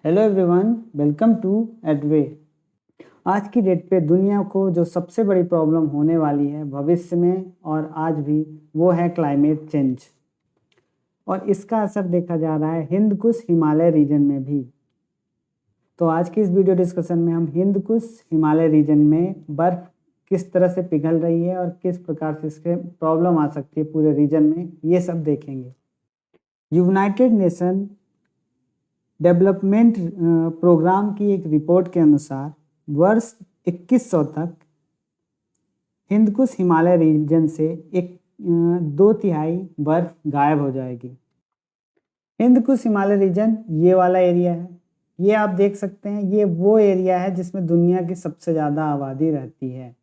Hello everyone, welcome to एडवे। आज की date पे दुनिया को जो सबसे बड़ी प्रॉब्लम होने वाली है भविष्य में और आज भी, वो है क्लाइमेट चेंज। और इसका असर देखा जा रहा है हिंद कुश हिमालय रीजन में भी। तो आज की इस वीडियो डिस्कशन में हम हिंद कुश हिमालय रीजन में बर्फ किस तरह से पिघल रही है और किस प्रकार से इसके प्रॉब्लम आ सकती है पूरे रीजन में, ये सब देखेंगे। यूनाइटेड नेशन डेवलपमेंट प्रोग्राम की एक रिपोर्ट के अनुसार वर्ष 2100 तक हिंद कुश हिमालय रीजन से 2/3 बर्फ गायब हो जाएगी। हिंद कुश हिमालय रीजन ये वाला एरिया है, ये आप देख सकते हैं। ये वो एरिया है जिसमें दुनिया की सबसे ज़्यादा आबादी रहती है।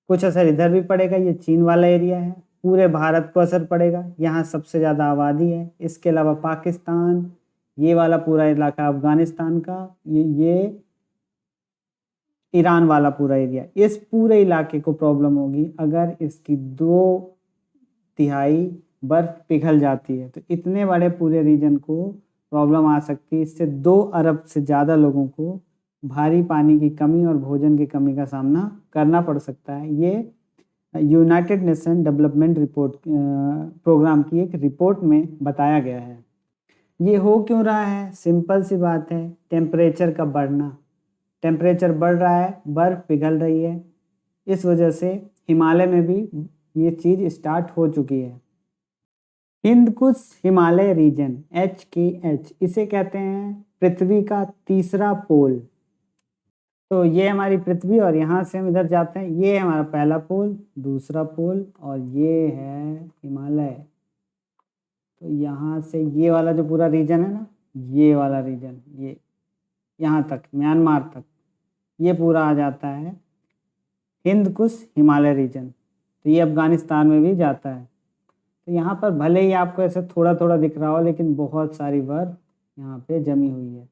कुछ असर इधर भी पड़ेगा, ये चीन वाला एरिया है। पूरे भारत को असर पड़ेगा, यहाँ सबसे ज़्यादा आबादी है। इसके अलावा पाकिस्तान, ये वाला पूरा इलाका अफगानिस्तान का, ये ईरान वाला पूरा एरिया, इस पूरे इलाके को प्रॉब्लम होगी अगर इसकी 2/3 बर्फ पिघल जाती है। तो इतने बड़े पूरे रीजन को प्रॉब्लम आ सकती है। इससे 2 अरब से ज़्यादा लोगों को भारी पानी की कमी और भोजन की कमी का सामना करना पड़ सकता है। ये United Nation development report programme की एक रिपोर्ट में बताया गया है। ये हो क्यों रहा है? सिंपल सी बात है, टेम्परेचर का बढ़ना। टेम्परेचर बढ़ रहा है, बर्फ पिघल रही है, इस वजह से हिमालय में भी ये चीज़ स्टार्ट हो चुकी है। हिंद कुश हिमालय रीजन HKH, इसे कहते हैं पृथ्वी का तीसरा पोल। तो ये हमारी पृथ्वी और यहाँ से हम इधर जाते हैं, ये है हमारा पहला पोल, दूसरा पोल, और ये है हिमालय। तो यहाँ से ये वाला जो पूरा रीजन है ना, ये वाला रीजन, ये यहाँ तक म्यांमार तक, ये पूरा आ जाता है हिंद कुश हिमालय रीजन। तो ये अफगानिस्तान में भी जाता है। तो यहाँ पर भले ही आपको ऐसे थोड़ा थोड़ा दिख रहा हो, लेकिन बहुत सारी बर्फ यहाँ पे जमी हुई है।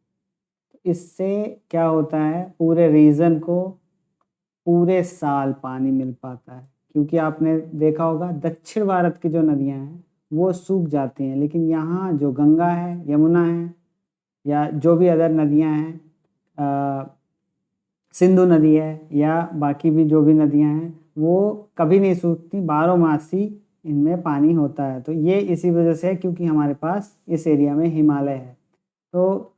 तो इससे क्या होता है, पूरे रीजन को पूरे साल पानी मिल पाता है। क्योंकि आपने देखा होगा दक्षिण भारत की जो नदियाँ हैं वो सूख जाती हैं, लेकिन यहाँ जो गंगा है, यमुना है, या जो भी अदर नदियाँ हैं, सिंधु नदी है, या बाकी भी जो भी नदियाँ हैं, वो कभी नहीं सूखती, 12 मासी इनमें पानी होता है। तो ये इसी वजह से है क्योंकि हमारे पास इस एरिया में हिमालय है। तो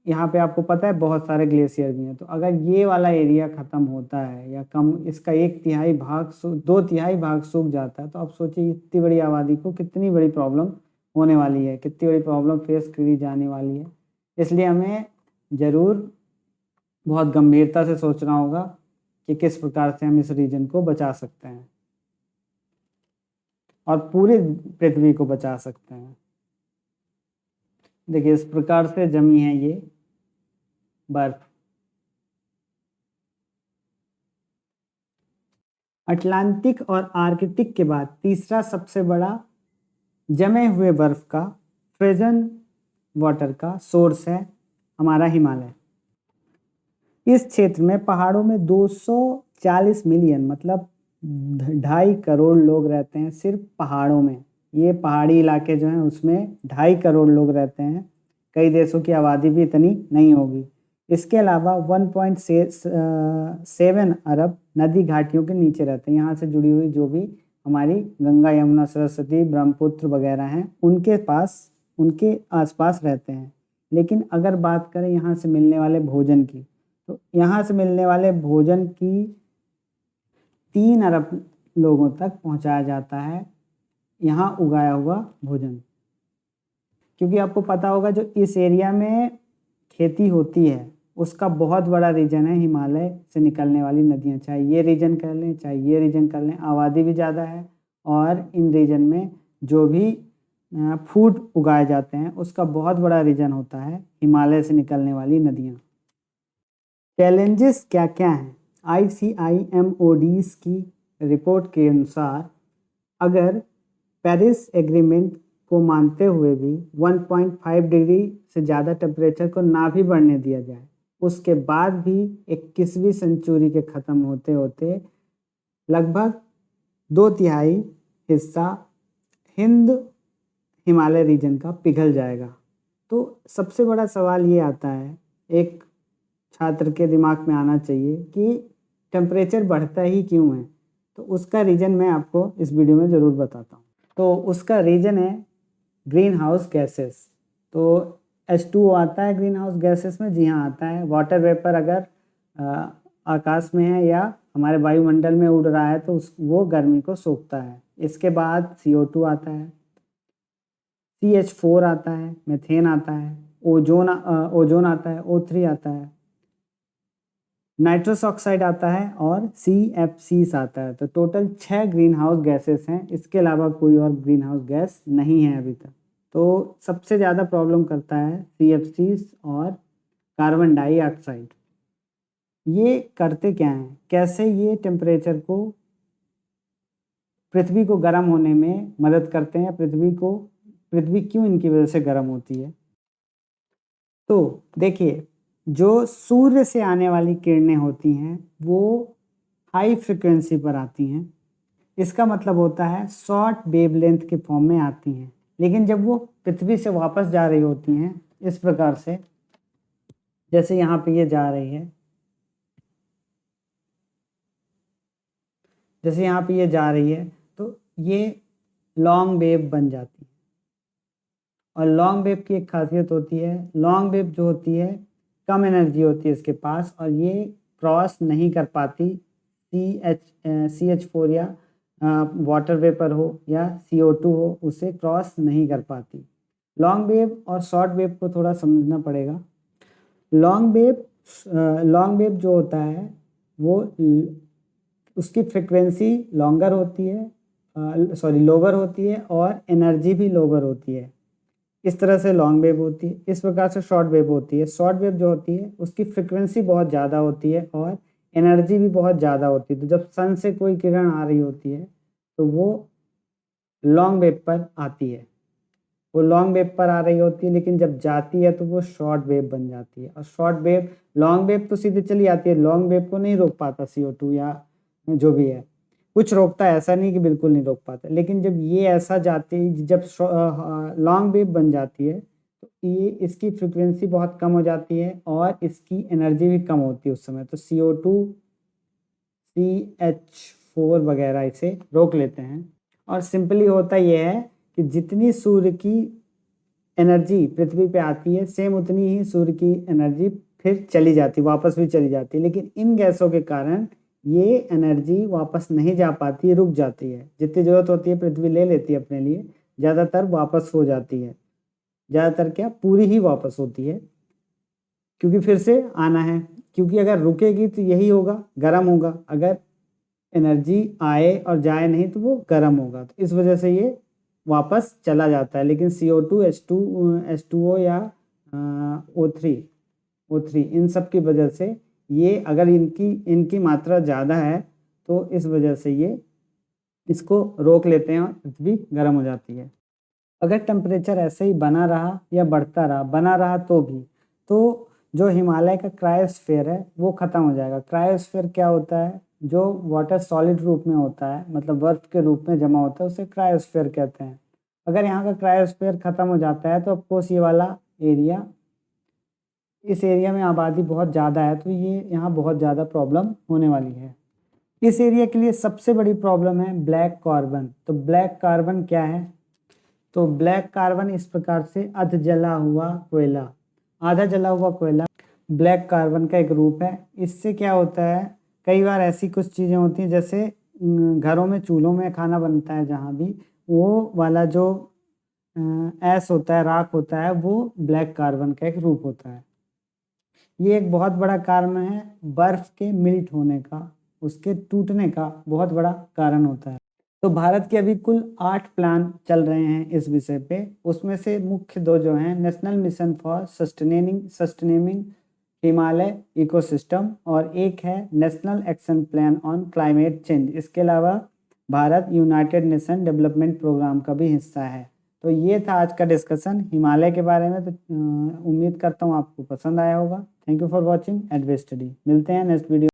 यहाँ पे आपको पता है बहुत सारे ग्लेशियर भी हैं। तो अगर ये वाला एरिया ख़त्म होता है या कम, इसका 1/3 भाग 2/3 भाग सूख जाता है, तो आप सोचिए इतनी बड़ी आबादी को कितनी बड़ी प्रॉब्लम होने वाली है, कितनी बड़ी प्रॉब्लम फेस करी जाने वाली है। इसलिए हमें ज़रूर बहुत गंभीरता से सोचना होगा कि किस प्रकार से हम इस रीजन को बचा सकते हैं और पूरी पृथ्वी को बचा सकते हैं। देखिए इस प्रकार से जमी है ये बर्फ। अटलांटिक और आर्कटिक के बाद तीसरा सबसे बड़ा जमे हुए बर्फ का फ्रोजन वाटर का सोर्स है हमारा हिमालय। इस क्षेत्र में पहाड़ों में 240 मिलियन, मतलब 2.5 करोड़ लोग रहते हैं सिर्फ पहाड़ों में। ये पहाड़ी इलाके जो हैं उसमें 2.5 करोड़ लोग रहते हैं। कई देशों की आबादी भी इतनी नहीं होगी। इसके अलावा 1.7 अरब नदी घाटियों के नीचे रहते हैं। यहाँ से जुड़ी हुई जो भी हमारी गंगा, यमुना, सरस्वती, ब्रह्मपुत्र वगैरह हैं, उनके आसपास रहते हैं। लेकिन अगर बात करें यहाँ से मिलने वाले भोजन की, तो यहाँ से मिलने वाले भोजन की 3 अरब लोगों तक पहुँचाया जाता है, यहाँ उगाया हुआ भोजन। क्योंकि आपको पता होगा जो इस एरिया में खेती होती है उसका बहुत बड़ा रीजन है हिमालय से निकलने वाली नदियाँ। चाहे ये रीजन कर लें, चाहे ये रीजन कर लें, आबादी भी ज़्यादा है और इन रीजन में जो भी फूड उगाए जाते हैं उसका बहुत बड़ा रीजन होता है हिमालय से निकलने वाली नदियाँ। चैलेंजेस क्या क्या हैं? ICIMODs की रिपोर्ट के अनुसार अगर पेरिस एग्रीमेंट को मानते हुए भी 1.5 डिग्री से ज़्यादा टेम्परेचर को ना भी बढ़ने दिया जाए, उसके बाद भी 21वीं सेंचुरी के ख़त्म होते होते लगभग 2/3 हिस्सा हिंद हिमालय रीजन का पिघल जाएगा। तो सबसे बड़ा सवाल ये आता है एक छात्र के दिमाग में आना चाहिए कि टेम्परेचर बढ़ता ही क्यों है। तो उसका रीज़न मैं आपको इस वीडियो में ज़रूर बताता हूँ। तो उसका रीज़न है ग्रीन हाउस गैसेस। तो H2O आता है ग्रीन हाउस गैसेस में, जी हाँ आता है। वाटर वेपर अगर आकाश में है या हमारे वायुमंडल में उड़ रहा है तो वो गर्मी को सोखता है। इसके बाद CO2 आता है, CH4 आता है, मीथेन आता है, ओजोन आता है, O3 आता है, नाइट्रस ऑक्साइड आता है और CFCs आता है। तो टोटल 6 ग्रीन हाउस गैसेस हैं। इसके अलावा कोई और ग्रीन हाउस गैस नहीं है अभी तक। तो सबसे ज़्यादा प्रॉब्लम करता है CFCs और कार्बन डाइऑक्साइड। ये करते क्या हैं, कैसे ये टेम्परेचर को, पृथ्वी को गर्म होने में मदद करते हैं, पृथ्वी क्यों इनकी वजह से गर्म होती है। तो देखिए, जो सूर्य से आने वाली किरणें होती हैं वो हाई फ्रिक्वेंसी पर आती हैं। इसका मतलब होता है शॉर्ट वेवलेंथ के फॉर्म में आती हैं, लेकिन जब वो पृथ्वी से वापस जा रही होती हैं इस प्रकार से, जैसे यहाँ पे ये जा रही है, जैसे यहाँ पे ये जा रही है तो ये लॉन्ग वेव बन जाती है। और लॉन्ग वेव की एक खासियत होती है, लॉन्ग वेव जो होती है कम एनर्जी होती है इसके पास और ये क्रॉस नहीं कर पाती CH4 या वाटर वेपर हो या CO2 हो, उसे क्रॉस नहीं कर पाती। लॉन्ग वेव और शॉर्ट वेव को थोड़ा समझना पड़ेगा। लॉन्ग वेव जो होता है वो उसकी फ्रिक्वेंसी लॉन्गर होती है, लोअर होती है और एनर्जी भी लोअर होती है। इस तरह से लॉन्ग वेव होती है। इस प्रकार से शॉर्ट वेव होती है। शॉर्ट वेव जो होती है उसकी फ्रिक्वेंसी बहुत ज़्यादा होती है और एनर्जी भी बहुत ज़्यादा होती है। तो जब सन से कोई किरण आ रही होती है तो वो लॉन्ग वेव पर आती है, वो लॉन्ग वेव पर आ रही होती है, लेकिन जब जाती है तो वो शॉर्ट वेव बन जाती है। और शॉर्ट वेव, लॉन्ग वेव तो सीधे चली आती है, लॉन्ग वेव को नहीं रोक पाता CO2 या जो भी है, कुछ रोकता है, ऐसा नहीं कि बिल्कुल नहीं रोक पाता। लेकिन जब ये ऐसा जाती, जब लॉन्ग वेव बन जाती है तो ये इसकी फ्रिक्वेंसी बहुत कम हो जाती है और इसकी एनर्जी भी कम होती है उस समय। तो CO2 CH4 वगैरह इसे रोक लेते हैं। और सिंपली होता यह है कि जितनी सूर्य की एनर्जी पृथ्वी पे आती है सेम उतनी ही सूर्य की एनर्जी फिर चली जाती, वापस भी चली जाती है। लेकिन इन गैसों के कारण ये एनर्जी वापस नहीं जा पाती, रुक जाती है। जितनी ज़रूरत होती है पृथ्वी ले लेती है अपने लिए, ज़्यादातर वापस हो जाती है। ज़्यादातर क्या, पूरी ही वापस होती है, क्योंकि फिर से आना है। क्योंकि अगर रुकेगी तो यही होगा, गर्म होगा। अगर एनर्जी आए और जाए नहीं तो वो गर्म होगा। तो इस वजह से ये वापस चला जाता है। लेकिन CO2, H2O या O3 इन सब की वजह से ये, अगर इनकी मात्रा ज़्यादा है तो इस वजह से ये इसको रोक लेते हैं और पृथ्वी गर्म हो जाती है। अगर टेम्परेचर ऐसे ही बना रहा या बढ़ता रहा, बना रहा तो भी, तो जो हिमालय का क्रायोस्फीयर है वो ख़त्म हो जाएगा। क्रायोस्फीयर क्या होता है, जो वाटर सॉलिड रूप में होता है, मतलब बर्फ के रूप में जमा होता है, उसे क्रायोस्फीयर कहते हैं। अगर यहाँ का क्रायोस्फीयर ख़त्म हो जाता है तो ऑफकोर्स ये वाला एरिया, इस एरिया में आबादी बहुत ज़्यादा है तो ये यहाँ बहुत ज़्यादा प्रॉब्लम होने वाली है। इस एरिया के लिए सबसे बड़ी प्रॉब्लम है ब्लैक कार्बन। तो ब्लैक कार्बन क्या है, तो ब्लैक कार्बन इस प्रकार से अध जला हुआ कोयला, आधा जला हुआ कोयला ब्लैक कार्बन का एक रूप है। इससे क्या होता है, कई बार ऐसी कुछ चीज़ें होती हैं, जैसे घरों में चूल्हों में खाना बनता है, जहाँ भी वो वाला जो ऐश होता है, राख होता है, वो ब्लैक कार्बन का एक रूप होता है। ये एक बहुत बड़ा कारण है बर्फ के मिल्ट होने का, उसके टूटने का बहुत बड़ा कारण होता है। तो भारत के अभी कुल 8 प्लान चल रहे हैं इस विषय पे। उसमें से मुख्य 2 जो हैं, national mission for sustaining Himalaya ecosystem और एक है national action plan on climate change. इसके अलावा Bharat United Nation development programme का भी हिस्सा है। तो ये था आज का डिस्कशन हिमालय के बारे में। तो उम्मीद करता हूँ आपको पसंद आया होगा। Thank you for watching Edave study. मिलते हैं नेक्स्ट वीडियो।